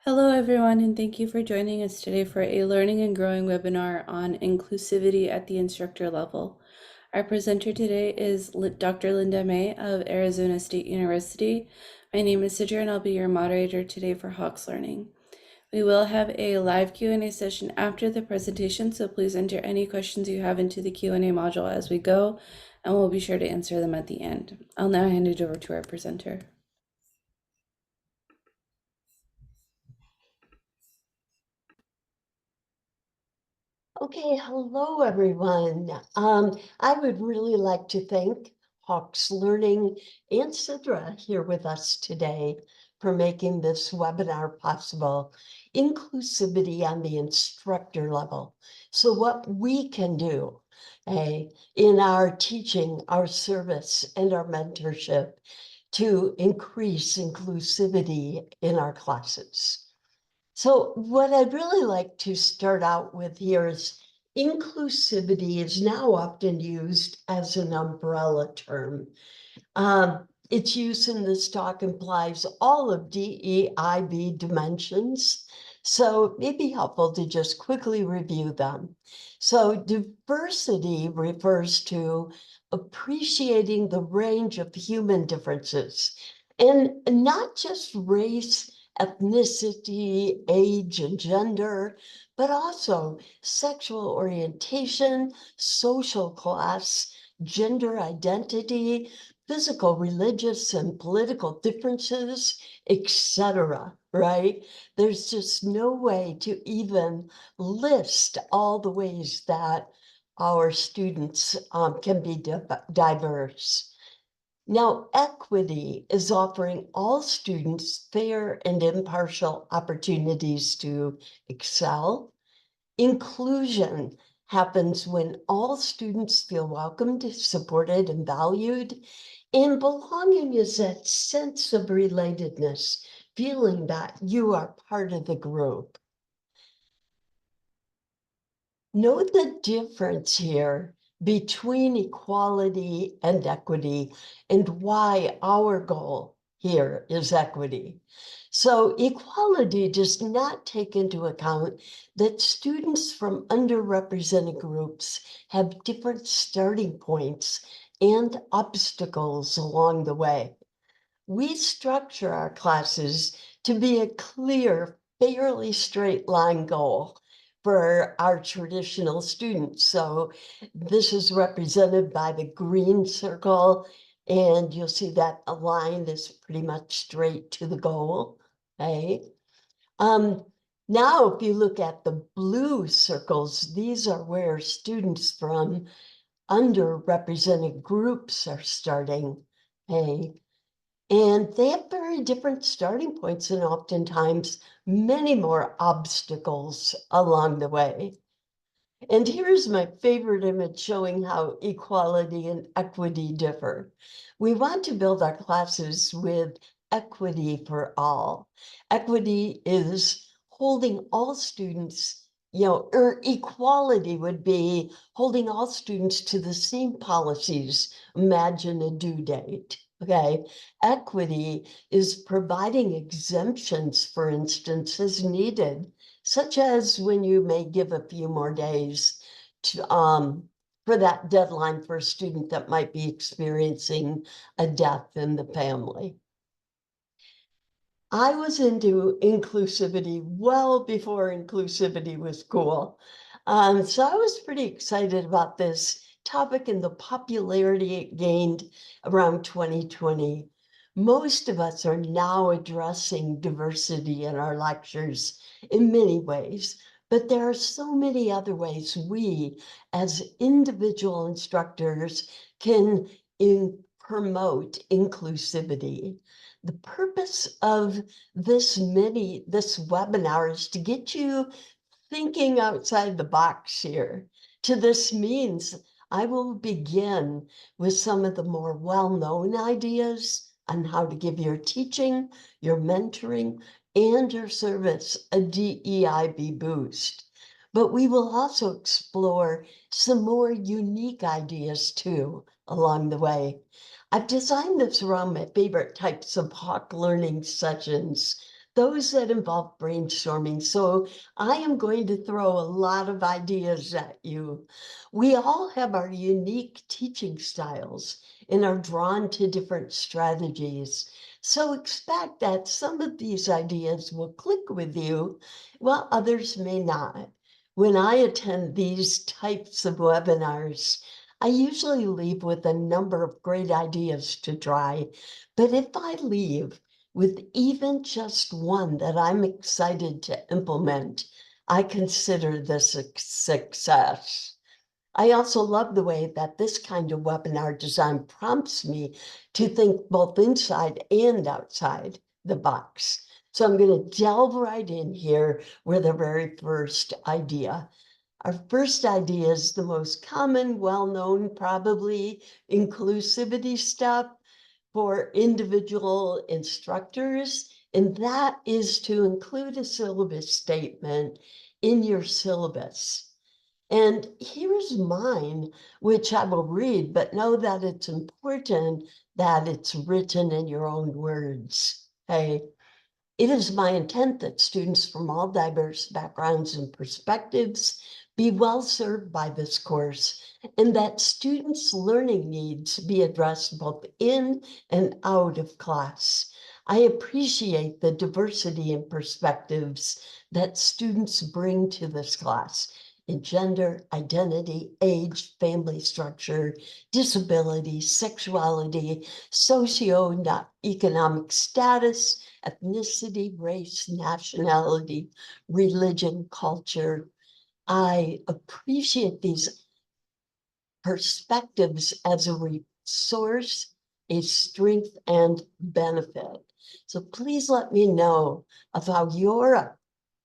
Hello, everyone, and thank you for joining us today for a Learning and Growing webinar on inclusivity at the instructor level. Our presenter today is Dr. Lynda May of Arizona State University. My name is Sidra, and I'll be your moderator today for Hawks Learning. We will have a live Q&A session after the presentation, so please enter any questions you have into the Q&A module as we go, and we'll be sure to answer them at the end. I'll now hand it over to our presenter. Okay, hello everyone. I would really like to thank Hawks Learning and Sidra here with us today for making this webinar possible. Inclusivity on the instructor level. So what we can do in our teaching, our service, and our mentorship to increase inclusivity in our classes. So what I'd really like to start out with here is inclusivity is now often used as an umbrella term. Its use in this talk implies all of DEIB dimensions, so it may be helpful to just quickly review them. So diversity refers to appreciating the range of human differences, and not just race, ethnicity, age, and gender, but also sexual orientation, social class, gender identity, physical, religious, and political differences, etc., right? There's just no way to even list all the ways that our students can be diverse. Now, equity is offering all students fair and impartial opportunities to excel. Inclusion happens when all students feel welcomed, supported, and valued. And belonging is that sense of relatedness, feeling that you are part of the group. Note the difference here between equality and equity and why our goal here is equity. So equality does not take into account that students from underrepresented groups have different starting points and obstacles along the way. We structure our classes to be a clear, fairly straight line goal for our traditional students. So this is represented by the green circle, and you'll see that a line is pretty much straight to the goal, okay? Now, if you look at the blue circles, these are where students from underrepresented groups are starting, okay? And they have very different starting points and oftentimes many more obstacles along the way. And here's my favorite image showing how equality and equity differ. We want to build our classes with equity for all. Equity is holding all students, or equality would be holding all students to the same policies. Imagine a due date. Okay, equity is providing exemptions, for instance, as needed, such as when you may give a few more days to, for that deadline for a student that might be experiencing a death in the family. I was into inclusivity well before inclusivity was cool. So I was pretty excited about this topic and the popularity it gained around 2020. Most of us are now addressing diversity in our lectures in many ways, but there are so many other ways we, as individual instructors, can promote inclusivity. The purpose of this webinar is to get you thinking outside the box here. To this means I will begin with some of the more well-known ideas on how to give your teaching, your mentoring, and your service a DEIB boost. But we will also explore some more unique ideas too along the way. I've designed this around my favorite types of Hawk learning sessions, those that involve brainstorming. So I am going to throw a lot of ideas at you. We all have our unique teaching styles and are drawn to different strategies. So expect that some of these ideas will click with you, while others may not. When I attend these types of webinars, I usually leave with a number of great ideas to try. But if I leave with even just one that I'm excited to implement, I consider this a success. I also love the way that this kind of webinar design prompts me to think both inside and outside the box. So I'm going to delve right in here with the very first idea. Our first idea is the most common, well-known, probably inclusivity step for individual instructors, and that is to include a syllabus statement in your syllabus. And here's mine, which I will read, but know that it's important that it's written in your own words. Okay. It is my intent that students from all diverse backgrounds and perspectives be well served by this course, and that students' learning needs be addressed both in and out of class. I appreciate the diversity in perspectives that students bring to this class in gender, identity, age, family structure, disability, sexuality, socio-economic status, ethnicity, race, nationality, religion, culture. I appreciate these perspectives as a resource, a strength, and benefit. So please let me know of how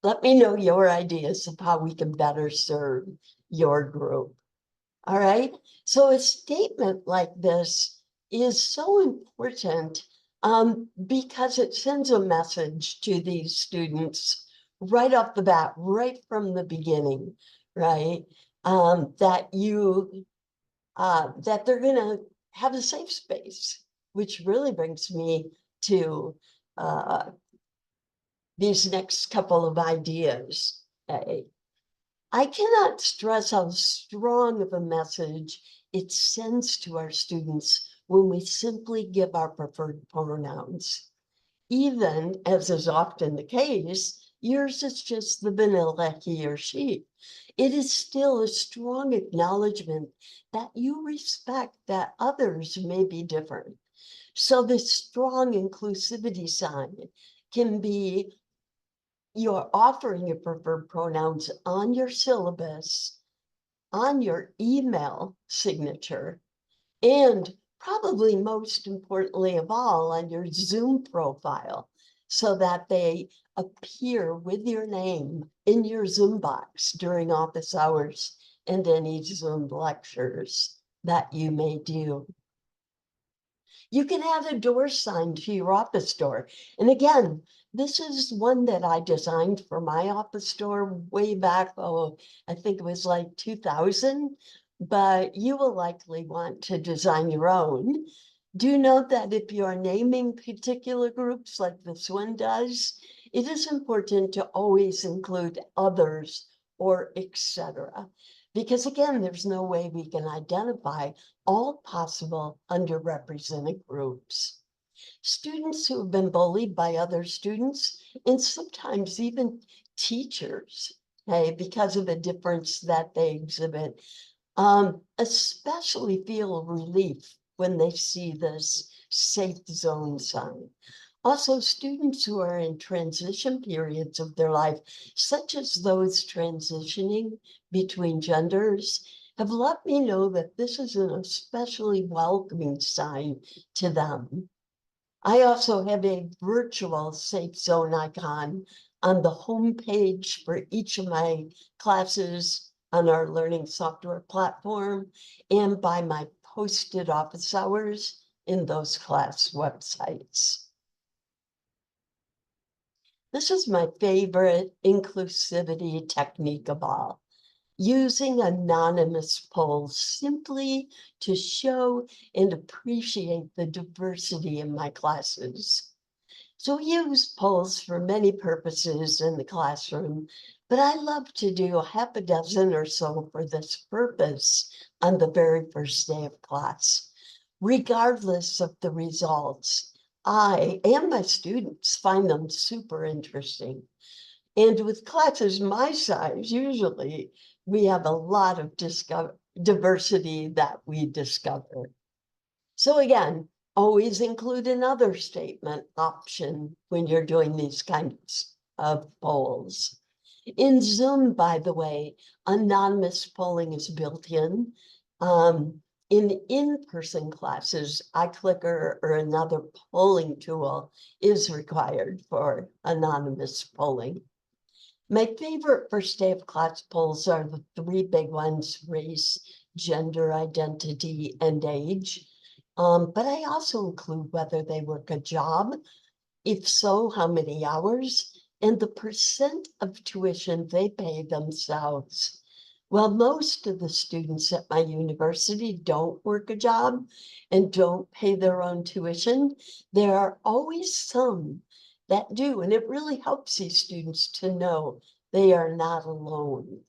let me know your ideas of how we can better serve your group. All right. So a statement like this is so important because it sends a message to these students right off the bat, right from the beginning, right? That that they're going to have a safe space, which really brings me to uh, these next couple of ideas. Okay. I cannot stress how strong of a message it sends to our students when we simply give our preferred pronouns. Even, as is often the case, yours is just the vanilla he or she. It is still a strong acknowledgement that you respect that others may be different. So this strong inclusivity sign can be you're offering your preferred pronouns on your syllabus, on your email signature, and probably most importantly of all, on your Zoom profile, so that they appear with your name in your Zoom box during office hours and any Zoom lectures that you may do. You can add a door sign to your office door. And again, this is one that I designed for my office door way back, oh, I think it was like 2000, but you will likely want to design your own. Do note that if you are naming particular groups like this one does, it is important to always include others or etc. Because again, there's no way we can identify all possible underrepresented groups. Students who have been bullied by other students, and sometimes even teachers, okay, because of the difference that they exhibit, especially feel relief when they see this safe zone sign. Also, students who are in transition periods of their life, such as those transitioning between genders, have let me know that this is an especially welcoming sign to them. I also have a virtual safe zone icon on the home page for each of my classes on our learning software platform and by my posted office hours in those class websites. This is my favorite inclusivity technique of all, using anonymous polls simply to show and appreciate the diversity in my classes. So we use polls for many purposes in the classroom, but I love to do half a dozen or so for this purpose on the very first day of class. Regardless of the results, I and my students find them super interesting. And with classes my size, usually we have a lot of diversity that we discover. So again, always include another statement option when you're doing these kinds of polls. In Zoom, by the way, anonymous polling is built in. In in-person classes, iClicker or another polling tool is required for anonymous polling. My favorite first day of class polls are the three big ones: race, gender identity, and age. But I also include whether they work a job, if so, how many hours, and the percent of tuition they pay themselves. Well, most of the students at my university don't work a job and don't pay their own tuition. There are always some that do, and it really helps these students to know they are not alone.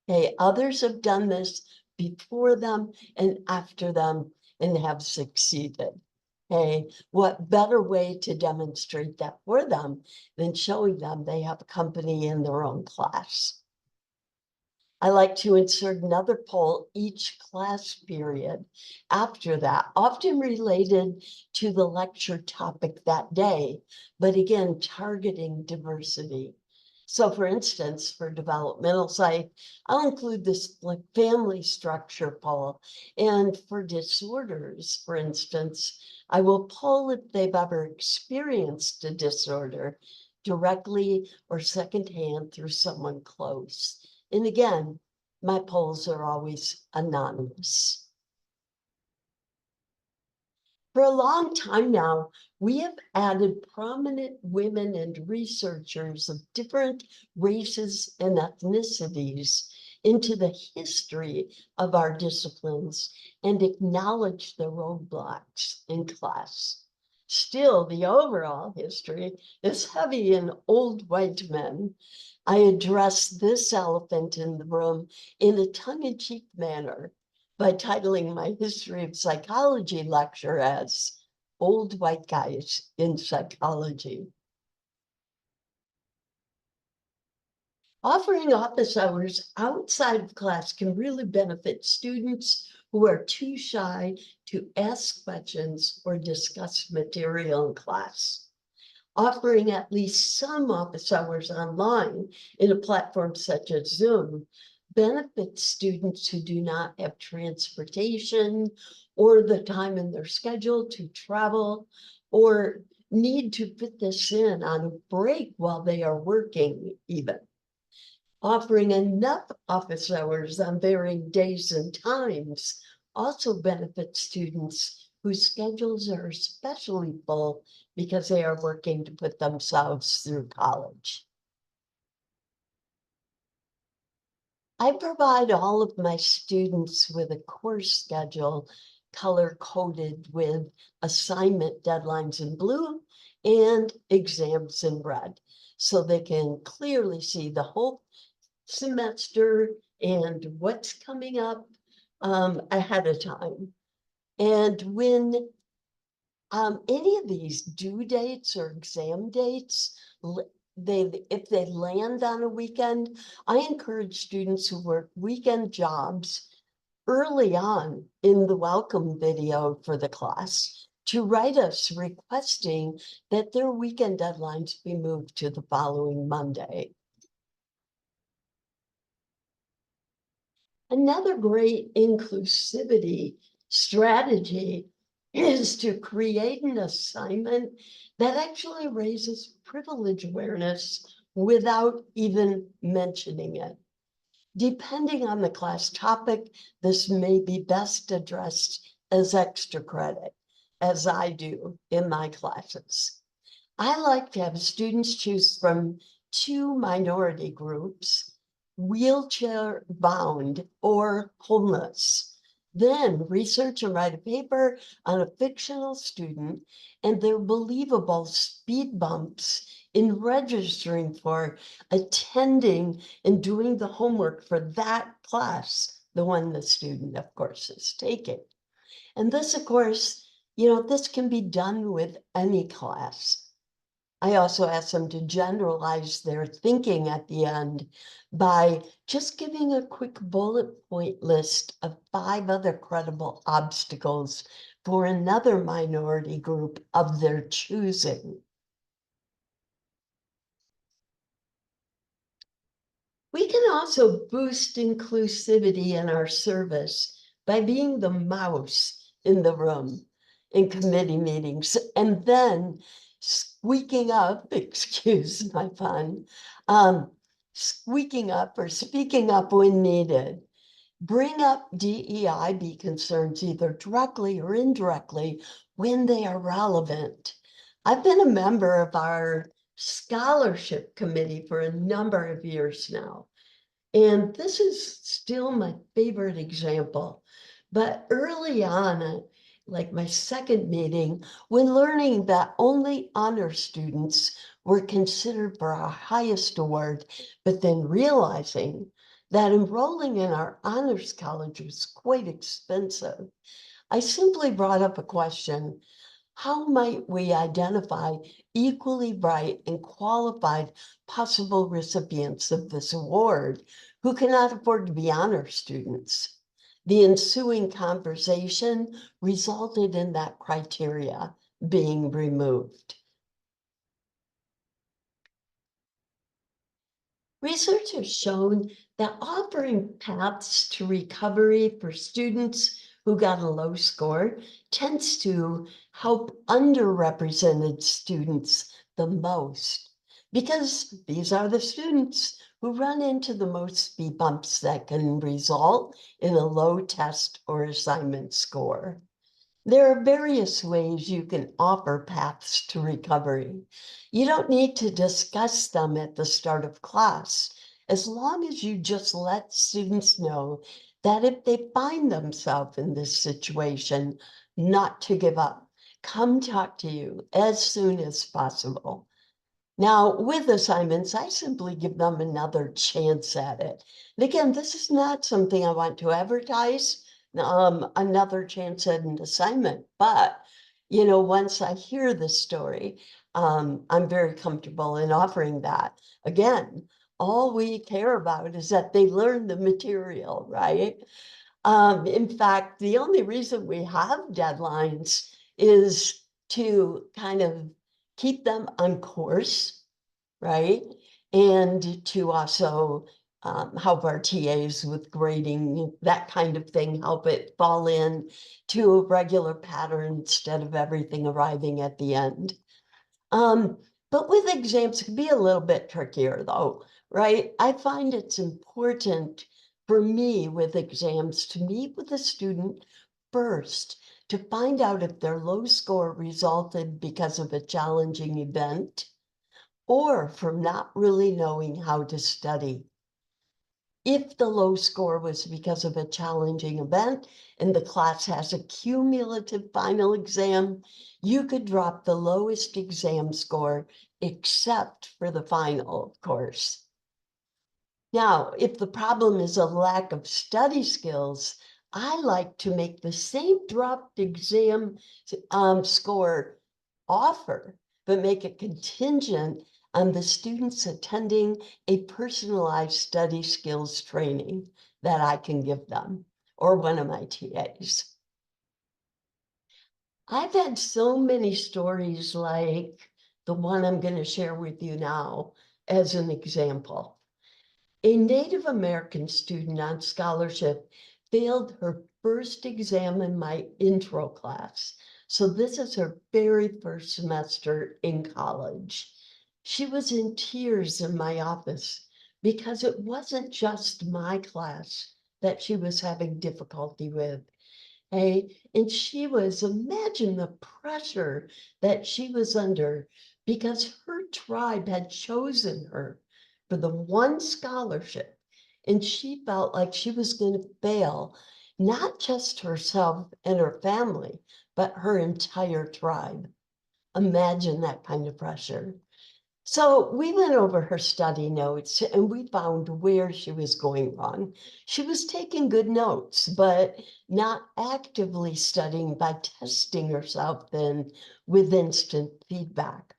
Okay, others have done this before them and after them and have succeeded. Okay, what better way to demonstrate that for them than showing them they have company in their own class? I like to insert another poll each class period after that, often related to the lecture topic that day, but again, targeting diversity. So for instance, for developmental psych, I'll include this like family structure poll. And for disorders, for instance, I will poll if they've ever experienced a disorder directly or secondhand through someone close. And again, my polls are always anonymous. For a long time now, we have added prominent women and researchers of different races and ethnicities into the history of our disciplines and acknowledge the roadblocks in class. Still, the overall history is heavy in old white men. I address this elephant in the room in a tongue-in-cheek manner by titling my history of psychology lecture as Old White Guys in Psychology. Offering office hours outside of class can really benefit students who are too shy to ask questions or discuss material in class. Offering at least some office hours online in a platform such as Zoom benefits students who do not have transportation or the time in their schedule to travel or need to fit this in on a break while they are working even. Offering enough office hours on varying days and times also benefits students whose schedules are especially full because they are working to put themselves through college. I provide all of my students with a course schedule color-coded with assignment deadlines in blue and exams in red, so they can clearly see the whole semester and what's coming up ahead of time. And when any of these due dates or exam dates, if they land on a weekend, I encourage students who work weekend jobs early on in the welcome video for the class to write us requesting that their weekend deadlines be moved to the following Monday. Another great inclusivity strategy is to create an assignment that actually raises privilege awareness without even mentioning it. Depending on the class topic, this may be best addressed as extra credit, as I do in my classes. I like to have students choose from two minority groups: wheelchair bound or homeless. Then research and write a paper on a fictional student and their believable speed bumps in registering for, attending, and doing the homework for that class, the one the student, of course, is taking. And this, of course, this can be done with any class. I also ask them to generalize their thinking at the end by just giving a quick bullet point list of 5 other credible obstacles for another minority group of their choosing. We can also boost inclusivity in our service by being the mouse in the room in committee meetings and then squeaking up, excuse my pun, squeaking up or speaking up when needed. Bring up DEIB concerns either directly or indirectly when they are relevant. I've been a member of our scholarship committee for a number of years now. And this is still my favorite example. But early on, like my second meeting, when learning that only honor students were considered for our highest award, but then realizing that enrolling in our honors college was quite expensive, I simply brought up a question: how might we identify equally bright and qualified possible recipients of this award who cannot afford to be honor students? The ensuing conversation resulted in that criteria being removed. Research has shown that offering paths to recovery for students who got a low score tends to help underrepresented students the most, because these are the students who run into the most speed bumps that can result in a low test or assignment score. There are various ways you can offer paths to recovery. You don't need to discuss them at the start of class, as long as you just let students know that if they find themselves in this situation, not to give up. Come talk to you as soon as possible. Now, with assignments, I simply give them another chance at it. And again, this is not something I want to advertise, another chance at an assignment. But, once I hear the story, I'm very comfortable in offering that. Again, all we care about is that they learn the material, right? In fact, the only reason we have deadlines is to kind of keep them on course, right? And to also help our TAs with grading, that kind of thing, help it fall in to a regular pattern instead of everything arriving at the end. But with exams, it can be a little bit trickier though, right? I find it's important for me with exams to meet with the student first to find out if their low score resulted because of a challenging event or from not really knowing how to study. If the low score was because of a challenging event and the class has a cumulative final exam, you could drop the lowest exam score except for the final, of course. Now, if the problem is a lack of study skills, I like to make the same dropped exam score offer, but make it contingent on the students attending a personalized study skills training that I can give them or one of my TAs. I've had so many stories like the one I'm going to share with you now as an example. A Native American student on scholarship failed her first exam in my intro class. So this is her very first semester in college. She was in tears in my office because it wasn't just my class that she was having difficulty with. Hey, and she was, imagine the pressure that she was under because her tribe had chosen her for the one scholarship, and she felt like she was going to fail. not just herself and her family, but her entire tribe. Imagine that kind of pressure. So we went over her study notes and we found where she was going wrong. She was taking good notes, but not actively studying by testing herself then with instant feedback.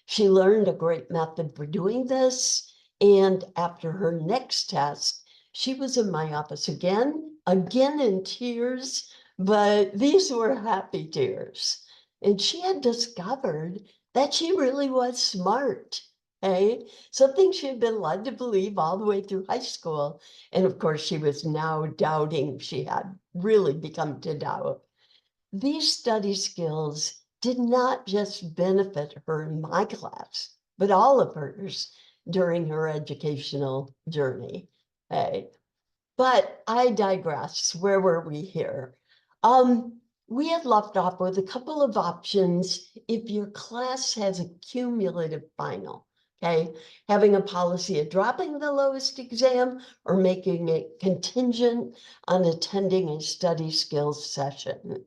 She learned a great method for doing this. And after her next test, she was in my office again in tears, but these were happy tears. And she had discovered that she really was smart. Hey, something she had been led to believe all the way through high school. And of course, she was now doubting she had really become to doubt. These study skills did not just benefit her in my class, but all of hers during her educational journey. Hey, but I digress. Where were we here? We had left off with a couple of options if your class has a cumulative final, okay? Having a policy of dropping the lowest exam or making it contingent on attending a study skills session.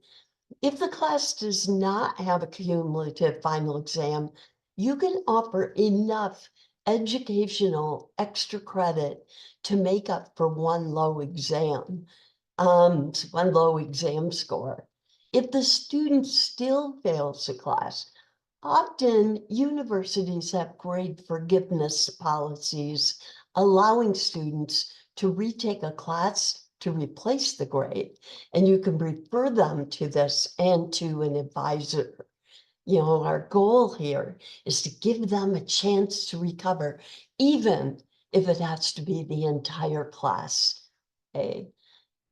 If the class does not have a cumulative final exam, you can offer enough educational extra credit to make up for one low exam, one low exam score. If the student still fails the class, often universities have grade forgiveness policies allowing students to retake a class to replace the grade, and you can refer them to this and to an advisor. You know, our goal here is to give them a chance to recover, even if it has to be the entire class. Okay.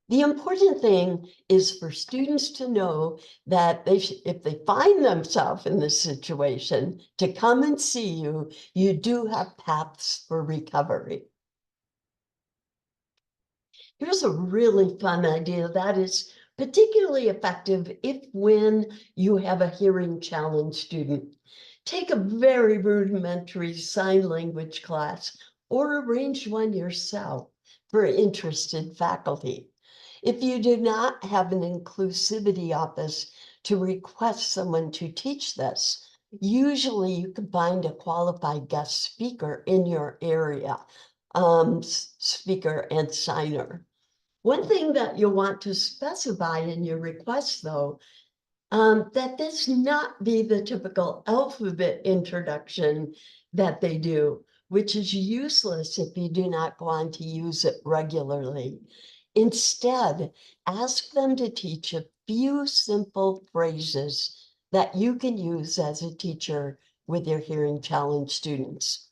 The important thing is for students to know that if they find themselves in this situation, to come and see you, you do have paths for recovery. Here's a really fun idea that is particularly effective if when you have a hearing challenge student. Take a very rudimentary sign language class or arrange one yourself for interested faculty. If you do not have an inclusivity office to request someone to teach this, usually you can find a qualified guest speaker in your area, speaker and signer. One thing that you'll want to specify in your request, though, that this not be the typical alphabet introduction that they do, which is useless if you do not go on to use it regularly. Instead, ask them to teach a few simple phrases that you can use as a teacher with your hearing challenge students.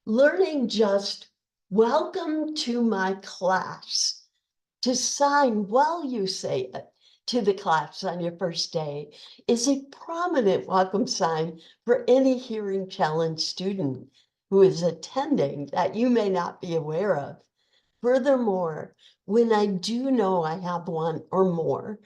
Learning just welcome to my class, to sign while you say it to the class on your first day, is a prominent welcome sign for any hearing challenge student who is attending that you may not be aware of. Furthermore, when I do know I have one or more,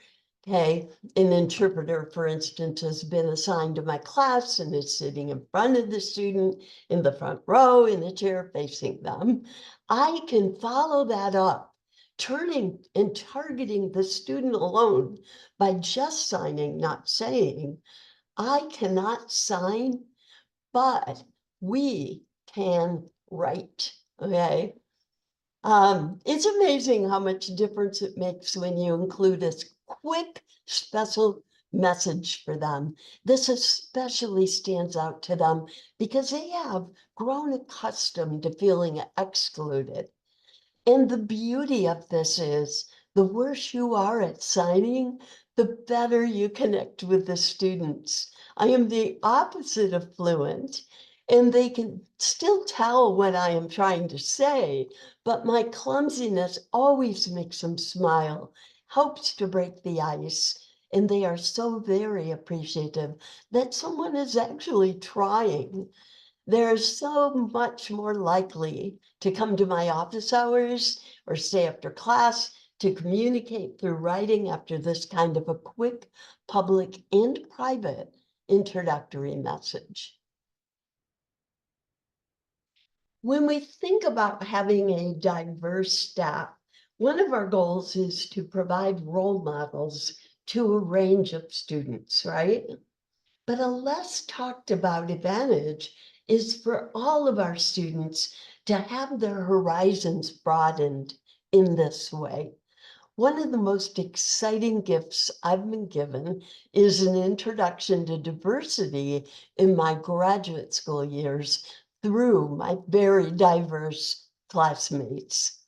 okay, an interpreter, for instance, has been assigned to my class and is sitting in front of the student in the front row in the chair facing them, I can follow that up, turning and targeting the student alone by just signing, not saying, I cannot sign, but we can write, okay? It's amazing how much difference it makes when you include a quick special message for them. This especially stands out to them because they have grown accustomed to feeling excluded. And the beauty of this is the worse you are at signing, the better you connect with the students. I am the opposite of fluent, and they can still tell what I am trying to say, but my clumsiness always makes them smile, helps to break the ice. And they are so very appreciative that someone is actually trying. They're so much more likely to come to my office hours or stay after class to communicate through writing after this kind of a quick, public, and private introductory message. When we think about having a diverse staff, One of our goals is to provide role models to a range of students, right? But a less talked about advantage is for all of our students to have their horizons broadened in this way. One of the most exciting gifts I've been given is an introduction to diversity in my graduate school years through my very diverse classmates.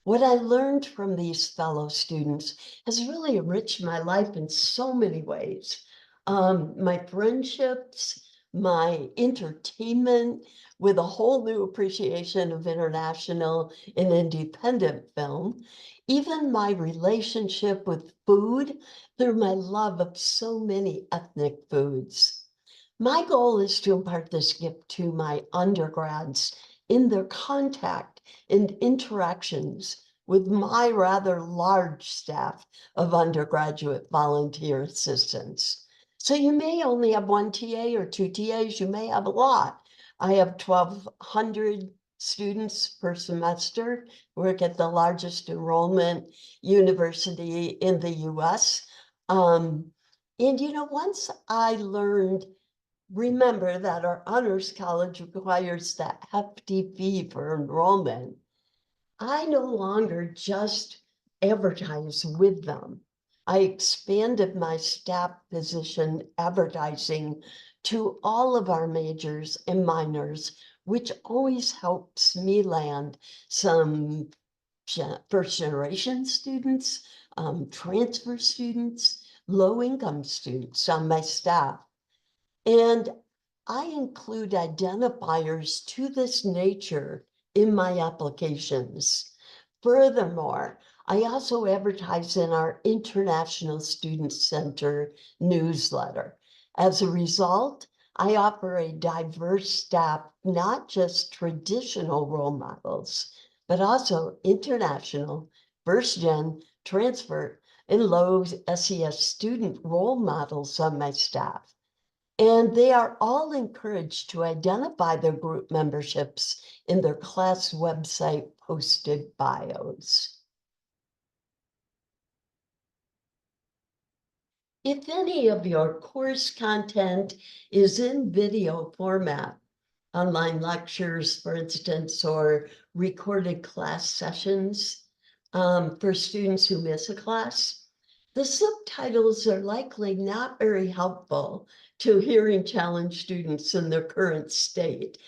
What I learned from these fellow students has really enriched my life in so many ways. My friendships, my entertainment, with a whole new appreciation of international and independent film, even my relationship with food through my love of so many ethnic foods. My goal is to impart this gift to my undergrads in their contact and interactions with my rather large staff of undergraduate volunteer assistants. So you may only have one TA or two TAs, you may have a lot. I have 1,200 students per semester, work at the largest enrollment university in the US. And once I learned, remember that our honors college requires that hefty fee for enrollment. I no longer just advertise with them. I expanded my staff position advertising to all of our majors and minors, which always helps me land some first generation students, transfer students, low income students on my staff. And I include identifiers to this nature in my applications. Furthermore, I also advertise in our International Student Center newsletter. As a result, I offer a diverse staff, not just traditional role models, but also international, first gen, transfer, and low SES student role models on my staff. And they are all encouraged to identify their group memberships in their class website posted bios. If any of your course content is in video format, online lectures, for instance, or recorded class sessions for students who miss a class, the subtitles are likely not very helpful to hearing challenged students in their current state.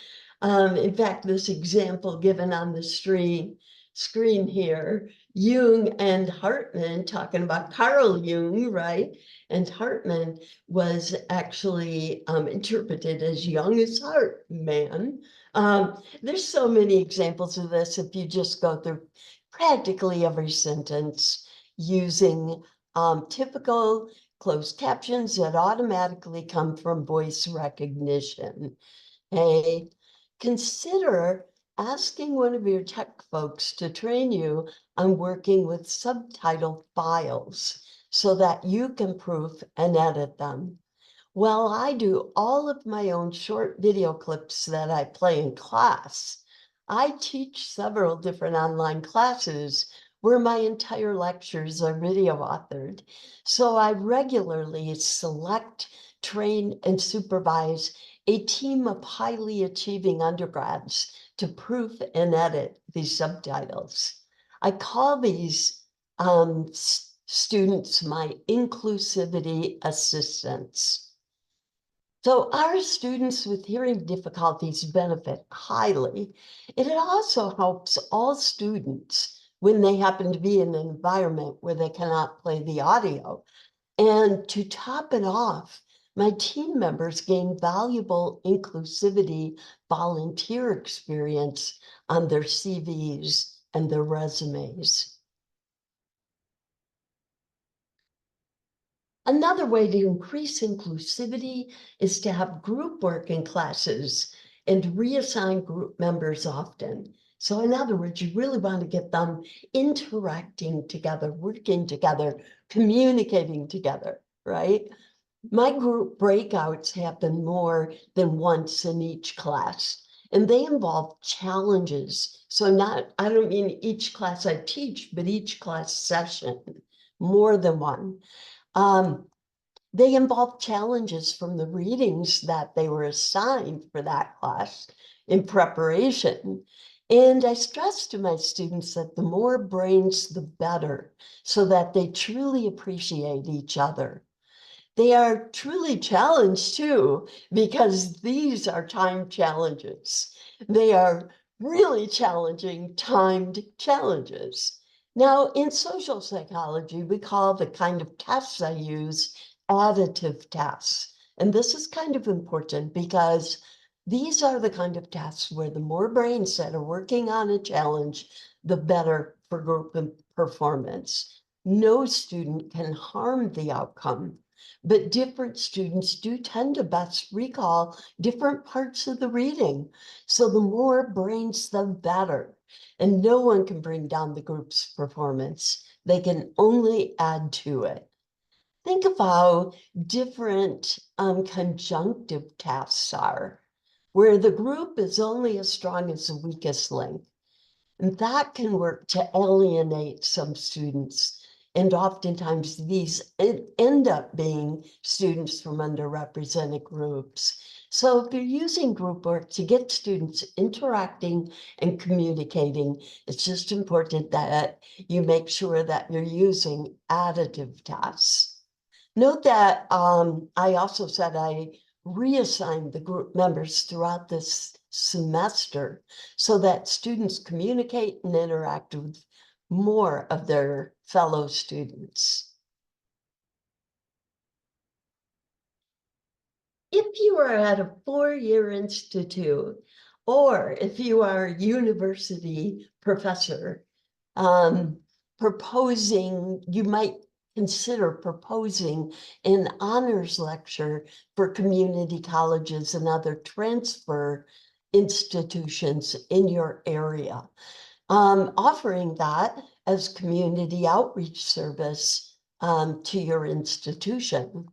In fact, this example given on the screen here, Jung and Hartman talking about Carl Jung, right? And Hartman was actually interpreted as young as heart man. There's so many examples of this if you just go through practically every sentence using typical closed captions that automatically come from voice recognition. Hey, consider asking one of your tech folks to train you on working with subtitle files so that you can proof and edit them. Well, I do all of my own short video clips that I play in class. I teach several different online classes where my entire lectures are video authored. So I regularly select, train, and supervise a team of highly achieving undergrads to proof and edit these subtitles. I call these students my inclusivity assistants. So our students with hearing difficulties benefit highly. It also helps all students when they happen to be in an environment where they cannot play the audio. And to top it off, my team members gain valuable inclusivity volunteer experience on their CVs and their resumes. Another way to increase inclusivity is to have group work in classes and reassign group members often. So in other words, you really want to get them interacting together, working together, communicating together, right? My group breakouts happen more than once in each class. and they involve challenges. So I don't mean each class I teach, but each class session, more than one. They involve challenges from the readings that they were assigned for that class in preparation. And I stress to my students that the more brains, the better, so that they truly appreciate each other. They are truly challenged too, because these are time challenges. They are really challenging timed challenges. Now, in social psychology, we call the kind of tests I use additive tests. And this is kind of important because these are the kind of tests where the more brains that are working on a challenge, the better for group performance. No student can harm the outcome, but different students do tend to best recall different parts of the reading. So the more brains, the better. And no one can bring down the group's performance. They can only add to it. Think of how different conjunctive tasks are, where the group is only as strong as the weakest link. And that can work to alienate some students. And oftentimes these end up being students from underrepresented groups. So if you're using group work to get students interacting and communicating, it's just important that you make sure that you're using additive tasks. Note that I also said I reassigned the group members throughout this semester so that students communicate and interact with more of their fellow students. If you are at a four-year institute, or if you are a university professor, you might consider proposing an honors lecture for community colleges and other transfer institutions in your area, offering that as community outreach service to your institution.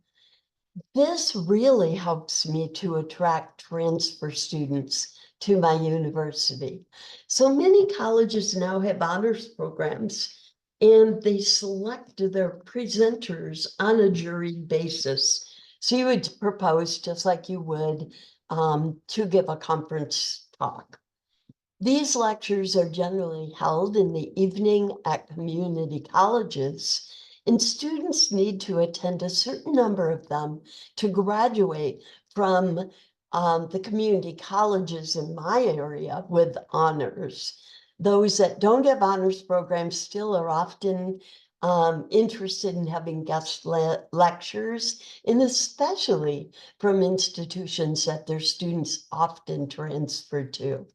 This really helps me to attract transfer students to my university. So many colleges now have honors programs, and they select their presenters on a juried basis. So you would propose just like you would to give a conference talk. These lectures are generally held in the evening at community colleges, and students need to attend a certain number of them to graduate from the community colleges in my area with honors. Those that don't have honors programs still are often interested in having guest lectures, and especially from institutions that their students often transfer to.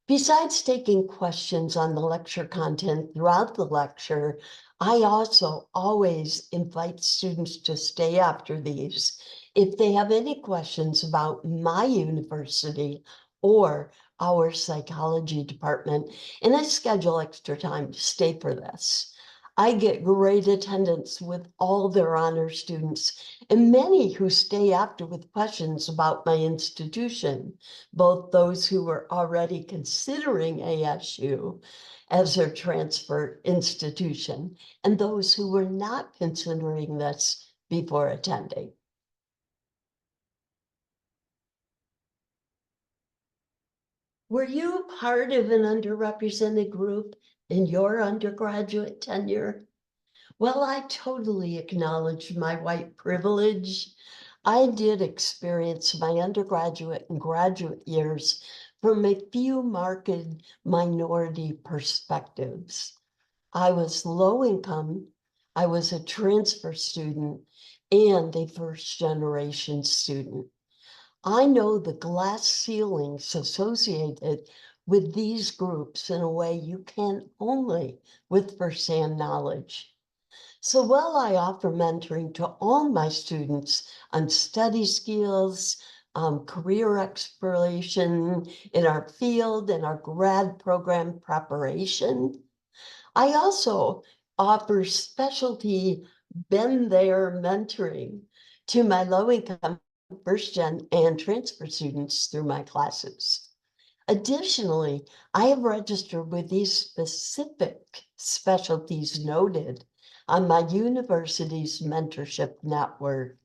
Besides taking questions on the lecture content throughout the lecture, I also always invite students to stay after these if they have any questions about my university or our psychology department, and I schedule extra time to stay for this. I get great attendance with all their honor students and many who stay after with questions about my institution, both those who were already considering ASU as their transfer institution and those who were not considering this before attending. Were you part of an underrepresented group in your undergraduate tenure? Well, I totally acknowledge my white privilege. I did experience my undergraduate and graduate years from a few marked minority perspectives. I was low income, I was a transfer student, and a first generation student. I know the glass ceilings associated with these groups in a way you can only with firsthand knowledge. So while I offer mentoring to all my students on study skills, career exploration in our field and our grad program preparation, I also offer specialty been there mentoring to my low income first gen and transfer students through my classes. Additionally, I have registered with these specific specialties noted on my university's mentorship network.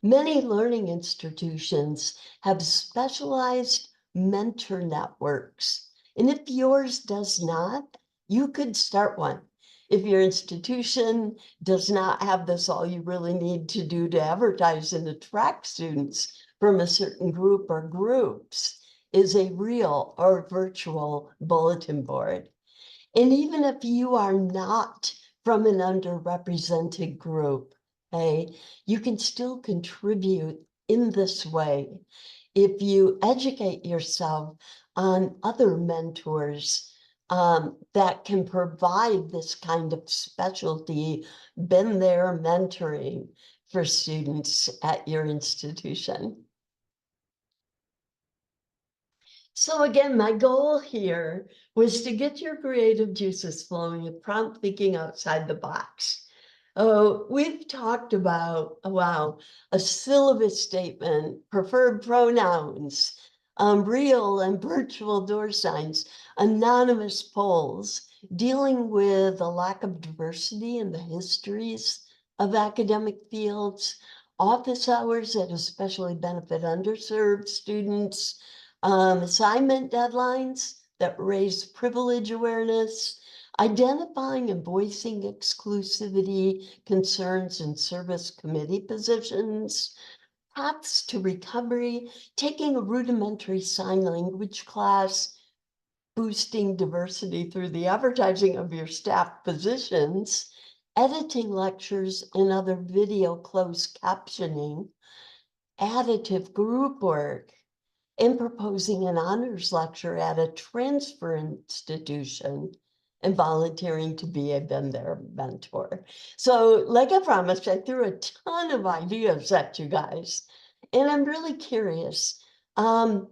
Many learning institutions have specialized mentor networks, and if yours does not, you could start one. If your institution does not have this, all you really need to do to advertise and attract students from a certain group or groups is a real or virtual bulletin board. And even if you are not from an underrepresented group, okay, you can still contribute in this way. If you educate yourself on other mentors that can provide this kind of specialty, been there mentoring for students at your institution. So again, my goal here was to get your creative juices flowing and prompt thinking outside the box. Oh, we've talked about, wow, a syllabus statement, preferred pronouns, real and virtual door signs, anonymous polls, dealing with a lack of diversity in the histories of academic fields, office hours that especially benefit underserved students, assignment deadlines that raise privilege awareness, identifying and voicing exclusivity concerns in service committee positions, paths to recovery, taking a rudimentary sign language class, boosting diversity through the advertising of your staff positions, editing lectures and other video closed captioning, additive group work, in proposing an honors lecture at a transfer institution and volunteering to be a been there mentor. So like I promised, I threw a ton of ideas at you guys, and I'm really curious. Did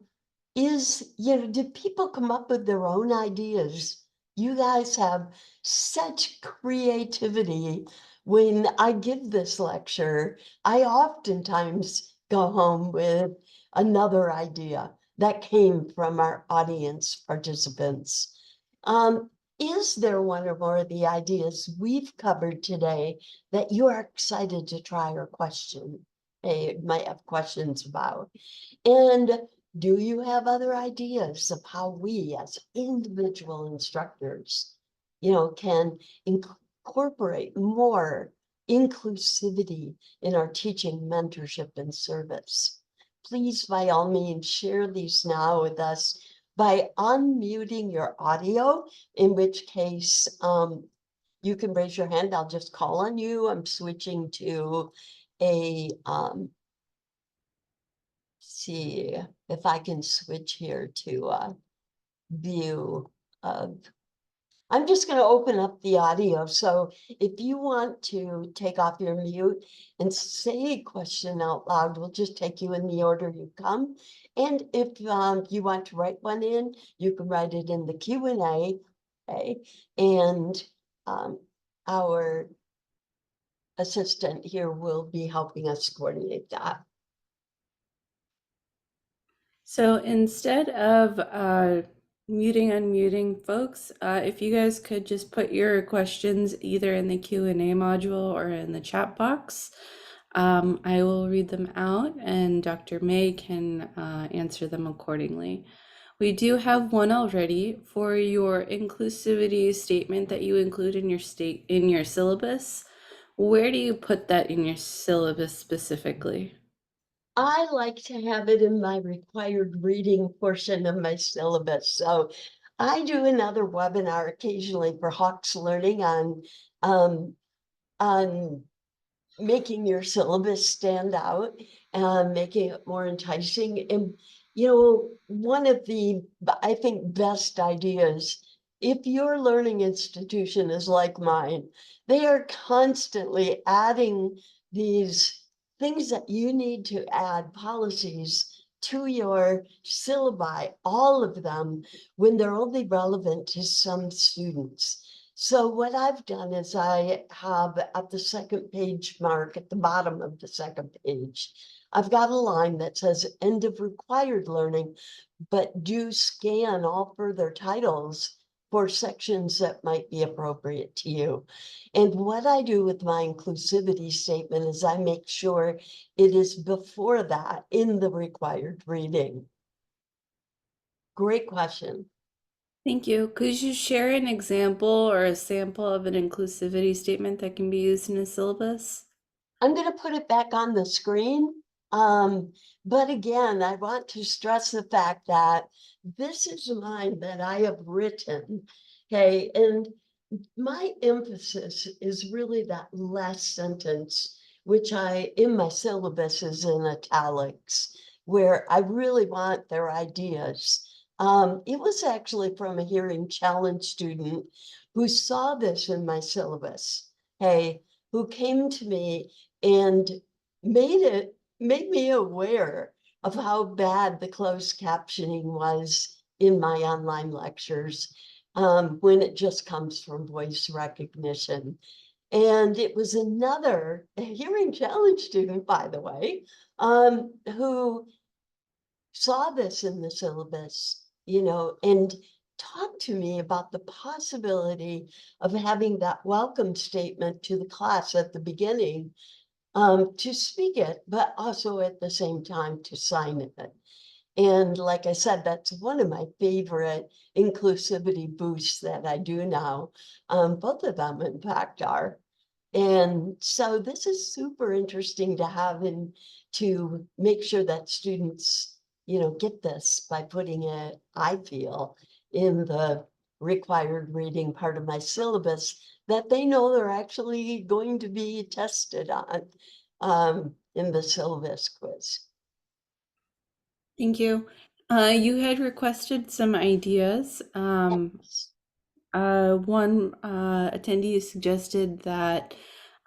people come up with their own ideas? You guys have such creativity. When I give this lecture, I oftentimes go home with another idea that came from our audience participants. Is there one or more of the ideas we've covered today that you are excited to try or question? Might have questions about. And do you have other ideas of how we as individual instructors, can incorporate more inclusivity in our teaching, mentorship, and service? Please, by all means, share these now with us by unmuting your audio, in which case you can raise your hand. I'll just call on you. I'm switching to a, see if I can switch here to a view of, I'm just going to open up the audio. So if you want to take off your mute and say a question out loud, we'll just take you in the order you come. And if you want to write one in, you can write it in the Q&A. Okay? And our assistant here will be helping us coordinate that. So instead of unmuting folks, if you guys could just put your questions either in the Q&A module or in the chat box, I will read them out and Dr. May can answer them accordingly. We do have one already for your inclusivity statement that you include in your syllabus. Where do you put that in your syllabus specifically? I like to have it in my required reading portion of my syllabus. So I do another webinar occasionally for Hawks Learning um, on making your syllabus stand out and making it more enticing. And, one of the, I think, best ideas, if your learning institution is like mine, they are constantly adding these things that you need to add policies to your syllabi, all of them, when they're only relevant to some students. So what I've done is I have at the second page mark at the bottom of the second page, I've got a line that says end of required learning, but do scan all further titles for sections that might be appropriate to you. And what I do with my inclusivity statement is I make sure it is before that in the required reading. Great question. Thank you. Could you share an example or a sample of an inclusivity statement that can be used in a syllabus? I'm going to put it back on the screen. But again, I want to stress the fact that this is mine that I have written. Okay. And my emphasis is really that last sentence, which in my syllabus is in italics, where I really want their ideas. It was actually from a hearing challenge student who saw this in my syllabus, hey, who came to me and made me aware of how bad the closed captioning was in my online lectures when it just comes from voice recognition. And it was another hearing challenge student, by the way, who saw this in the syllabus, and talked to me about the possibility of having that welcome statement to the class at the beginning, to speak it, but also at the same time to sign it. And like I said, that's one of my favorite inclusivity boosts that I do now. Both of them, in fact, are. And so this is super interesting to have and to make sure that students, get this by putting it, I feel, in the required reading part of my syllabus that they know they're actually going to be tested on in the syllabus quiz. Thank you. You had requested some ideas. Yes. One attendee suggested that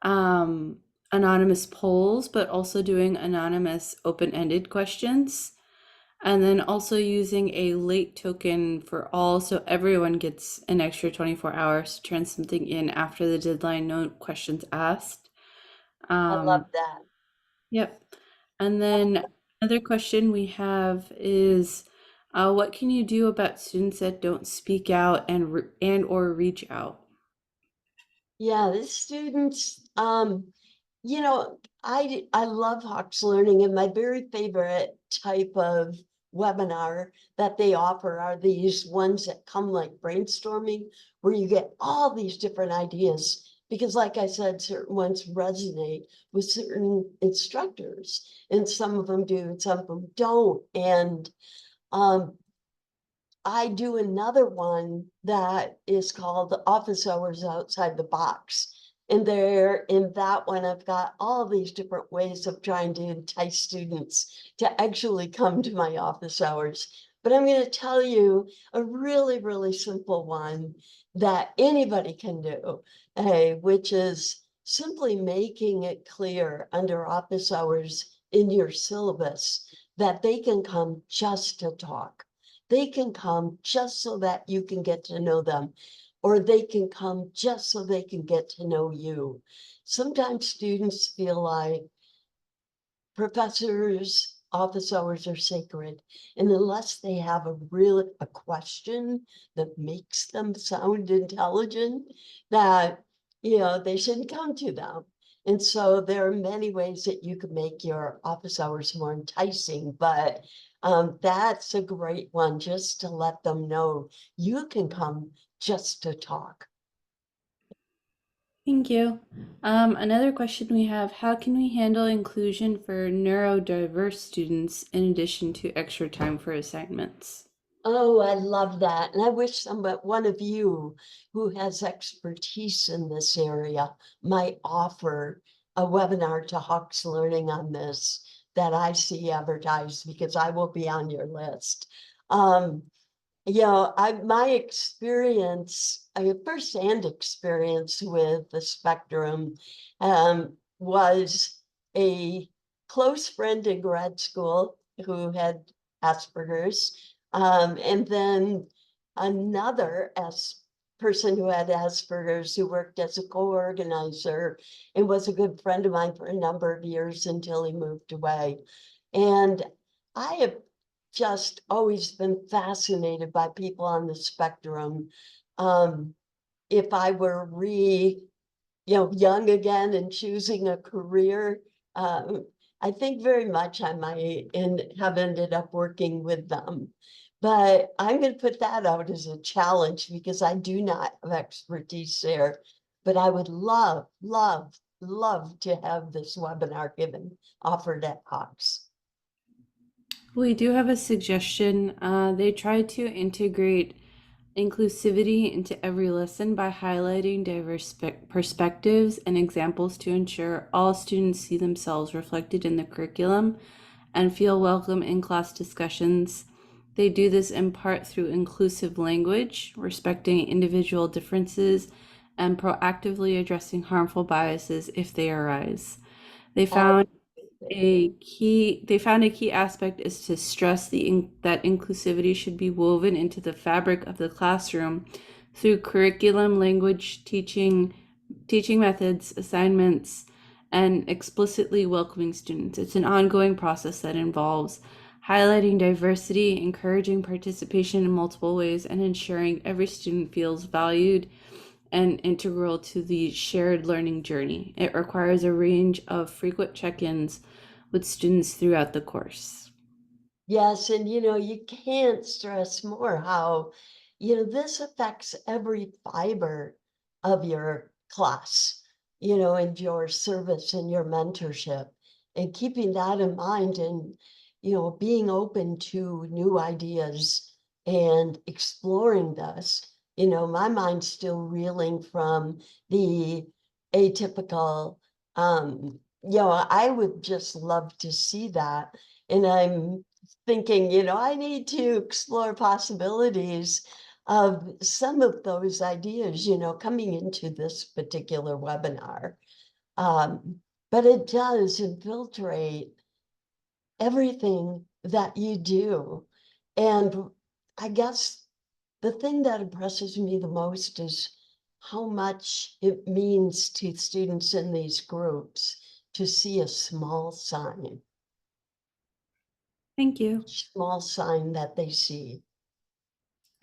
anonymous polls, but also doing anonymous open-ended questions, and then also using a late token for all, so everyone gets an extra 24 hours to turn something in after the deadline, no questions asked. I love Um, that. Yep. And then another question we have is, what can you do about students that don't speak out and or reach out? Yeah, the students, I love Hawks Learning, and my very favorite type of webinar that they offer are these ones that come like brainstorming, where you get all these different ideas. Because like I said, certain ones resonate with certain instructors, and some of them do, and some of them don't. And um, I do another one that is called Office Hours Outside the Box. And there, in that one, I've got all these different ways of trying to entice students to actually come to my office hours. But I'm going to tell you a really, really simple one that anybody can do, which is simply making it clear under office hours in your syllabus that they can come just to talk. They can come just so that you can get to know them, or they can come just so they can get to know you. Sometimes students feel like professors' office hours are sacred, and unless they have a question that makes them sound intelligent, that they shouldn't come to them. And so there are many ways that you can make your office hours more enticing, but that's a great one, just to let them know you can come just to talk. Thank you. Another question we have, how can we handle inclusion for neurodiverse students in addition to extra time for assignments? Oh, I love that. And I wish one of you who has expertise in this area might offer a webinar to Hawks Learning on this that I see advertised, because I will be on your list. Um, my experience, firsthand experience with the spectrum, was a close friend in grad school who had Asperger's, and then another person who had Asperger's, who worked as a co-organizer and was a good friend of mine for a number of years until he moved away. And I have just always been fascinated by people on the spectrum. If I were young again and choosing a career, I think very much I might have ended up working with them. But I'm going to put that out as a challenge because I do not have expertise there. But I would love, love, love to have this webinar given, offered at Cox. We do have a suggestion. They try to integrate inclusivity into every lesson by highlighting diverse perspectives and examples to ensure all students see themselves reflected in the curriculum and feel welcome in class discussions. They do this in part through inclusive language, respecting individual differences, and proactively addressing harmful biases if they arise. They found they found a key aspect is to stress that inclusivity should be woven into the fabric of the classroom through curriculum, language, teaching methods, assignments, and explicitly welcoming students. It's an ongoing process that involves highlighting diversity, encouraging participation in multiple ways, and ensuring every student feels valued and integral to the shared learning journey. It requires a range of frequent check-ins with students throughout the course. Yes, and you can't stress more how, this affects every fiber of your class, and your service and your mentorship. And keeping that in mind and, being open to new ideas and exploring this. My mind's still reeling from the atypical, I would just love to see that. And I'm thinking, I need to explore possibilities of some of those ideas, coming into this particular webinar. But it does infiltrate everything that you do. And I guess the thing that impresses me the most is how much it means to students in these groups to see a Thank you. small sign that they see.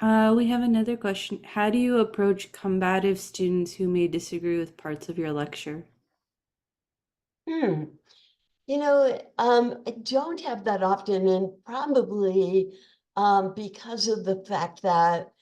We have another question. How do you approach combative students who may disagree with parts of your lecture? Hmm. I don't have that often, and probably because of the fact that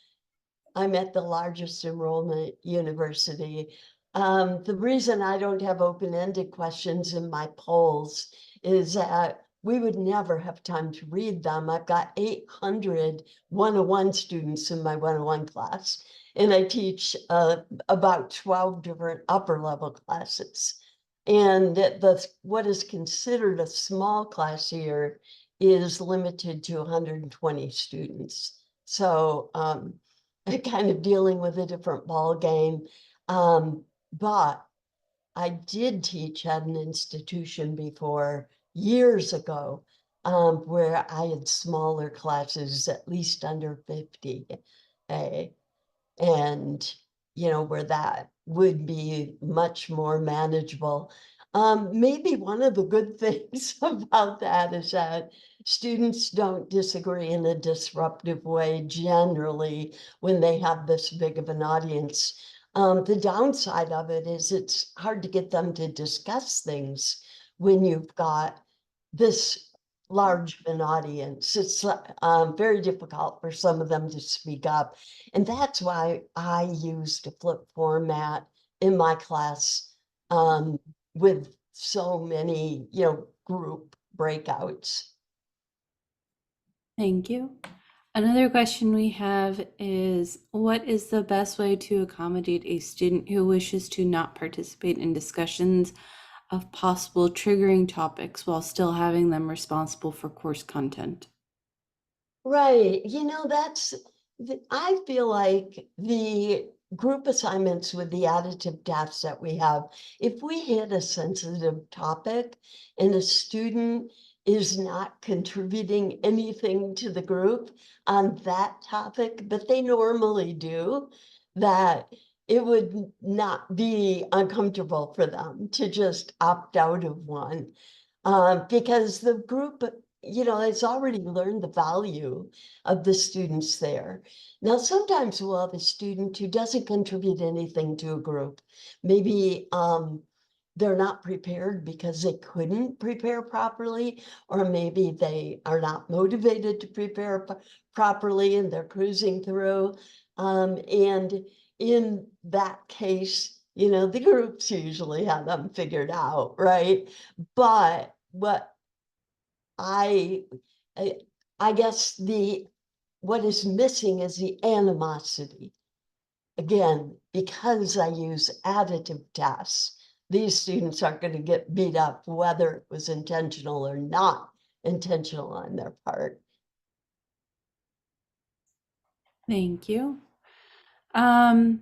I'm at the largest enrollment university. The reason I don't have open-ended questions in my polls is that we would never have time to read them. I've got 800 101 students in my 101 class, and I teach about 12 different upper level classes. And what is considered a small class here is limited to 120 students. So kind of dealing with a different ball game. But I did teach at an institution before years ago, where I had smaller classes, at least under 50. eh, and where that would be much more manageable. Maybe one of the good things about that is that students don't disagree in a disruptive way generally when they have this big of an audience. The downside of it is it's hard to get them to discuss things when you've got this large of an audience. It's very difficult for some of them to speak up. And that's why I used a flip format in my class with so many, group breakouts. Thank you. Another question we have is, what is the best way to accommodate a student who wishes to not participate in discussions of possible triggering topics while still having them responsible for course content? Right. I feel like the group assignments with the additive tasks that we have, if we hit a sensitive topic and a student is not contributing anything to the group on that topic, but they normally do, that it would not be uncomfortable for them to just opt out of one. Because the group, has already learned the value of the students there. Now, sometimes we'll have a student who doesn't contribute anything to a group. Maybe they're not prepared because they couldn't prepare properly, or maybe they are not motivated to prepare properly and they're cruising through. And in that case, the groups usually have them figured out, right? But what I, I, I guess what is missing is the animosity. Again, because I use additive tests, these students aren't going to get beat up whether it was intentional or not intentional on their part. Thank you. Um,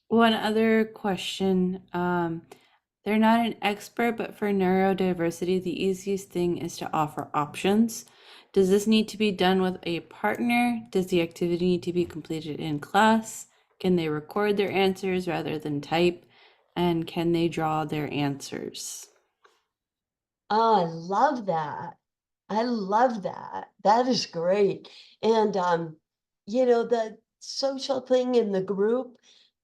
One other question. They're not an expert, but for neurodiversity, the easiest thing is to offer options. Does this need to be done with a partner? Does the activity need to be completed in class? Can they record their answers rather than type? And can they draw their answers? Oh, I love that. I love that. That is great. And the social thing in the group,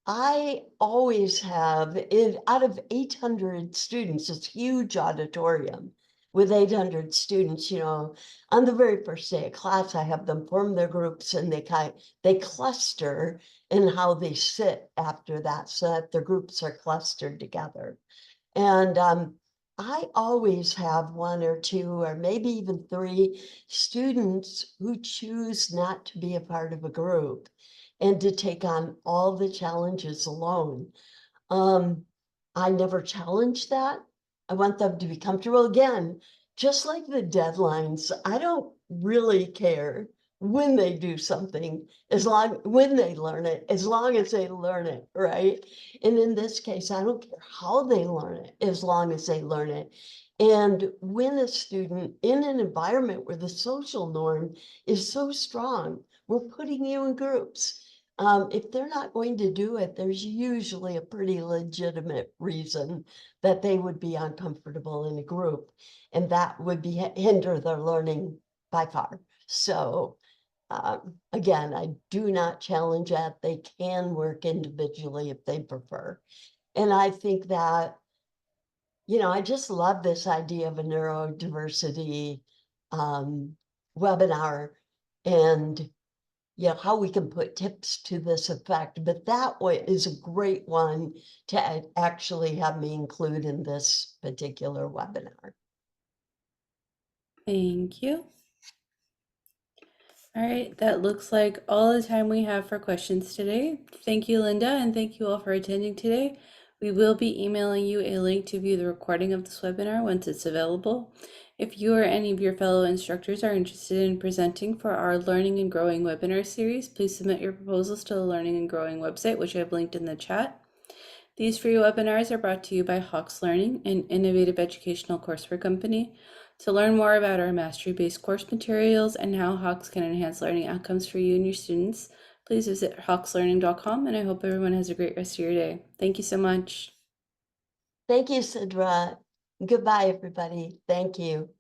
I always have it out of 800 students, it's huge auditorium with 800 students, on the very first day of class, I have them form their groups and they cluster in how they sit after that so that their groups are clustered together. And I always have one or two, or maybe even three students who choose not to be a part of a group and to take on all the challenges alone. Um, I never challenge that. I want them to be comfortable again, just like the deadlines. I don't really care when they do something, when they learn it, as long as they learn it, right? And in this case, I don't care how they learn it, as long as they learn it. And when a student in an environment where the social norm is so strong, we're putting you in groups. If they're not going to do it, there's usually a pretty legitimate reason that they would be uncomfortable in a group, and that would be hinder their learning by far. So again, I do not challenge that. They can work individually if they prefer. And I think that, I just love this idea of a neurodiversity um, webinar, and how we can put tips to this effect, but that way is a great one to actually have me include in this particular webinar. Thank you. All right, that looks like all the time we have for questions today. Thank you, Linda, and thank you all for attending today. We will be emailing you a link to view the recording of this webinar once it's available. If you or any of your fellow instructors are interested in presenting for our Learning and Growing webinar series, please submit your proposals to the Learning and Growing website, which I've linked in the chat. These free webinars are brought to you by Hawks Learning, an innovative educational courseware company. To learn more about our mastery-based course materials and how Hawks can enhance learning outcomes for you and your students, please visit hawkslearning.com, and I hope everyone has a great rest of your day. Thank you so much. Thank you, Sidra. Goodbye, everybody. Thank you.